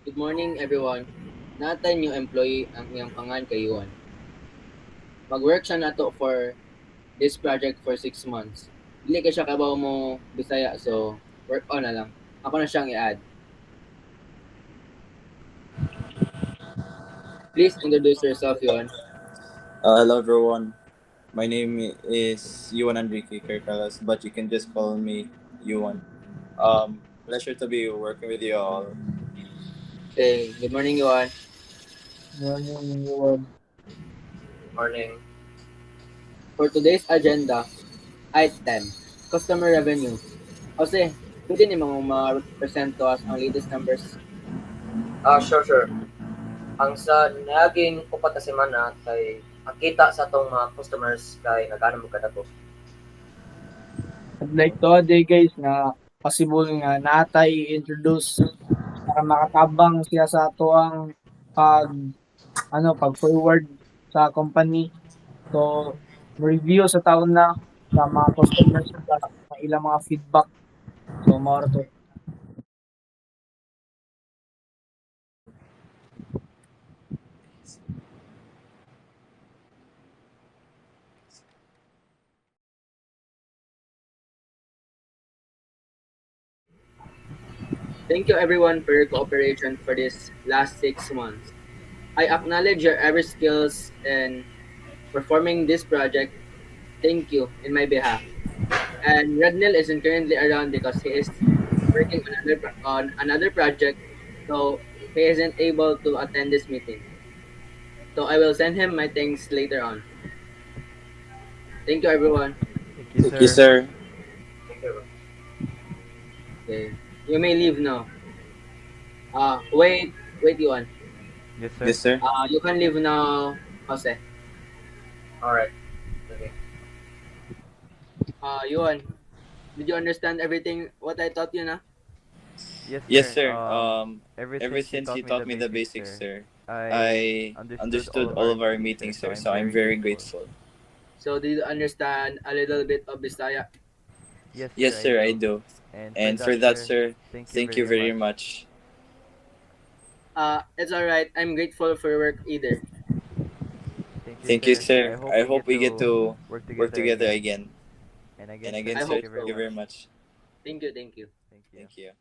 Good morning, everyone. Natay new employee ang iyang pangan kay Yuan. Mag-work siya nato for this project for 6 months. Dili kay siya kabaw mo Bisaya, so work on na lang. Ako na siyang i-add. Please introduce yourself, Yuan. Hello everyone. My name is Yuan Enrique Carcalas, but you can just call me Yuan. Pleasure to be working with you all. Okay, good morning, Yuan. Morning, Lord. Morning. For today's agenda, item, customer revenue. Jose, pwede ni mga ma-present to us ang latest numbers? Sure. Ang sa naging upat na semana kay ang kita sa atong mga customers kay nagano mo kadako. I'd like to day guys na possible nga natay introduce para makatabang siya sa ato ang pag forward sa company. So review sa taon na sa mga customers sa ilang mga feedback. So mao ra to. Thank you everyone for your cooperation for this last 6 months. I acknowledge your every skills in performing this project. Thank you in my behalf. And Rednell isn't currently around because he is working on another project, so he isn't able to attend this meeting. So I will send him my thanks later on. Thank you, everyone. Thank you, Thank you, sir. sir. Thank you. Okay, you may leave now. Wait, Yuan. Yes, sir. Yes, sir. You can leave now, Jose. Alright. Okay. Yuan, did you understand everything what I taught you na? Yes, Yes, sir. sir. Ever Ever since you since you taught me the taught me the basics, basics, sir, sir, I I understood all understood of all our of our meetings, sir. meetings, So sir. I'm So I'm very very grateful. grateful. So did you understand a little bit of Bisaya? Yes, Yes, sir, I sir. I do. do. And for And that, for that, sir, sir, thank you thank you very very much. much. It's alright. I'm grateful for your work either. Thank you, Thank you, sir. I sir. hope I we hope get we get to to work work together together again. again. And And again, sir, again, I sir, hope thank you very so. thank you very much. much. Thank you. Thank you. Thank you.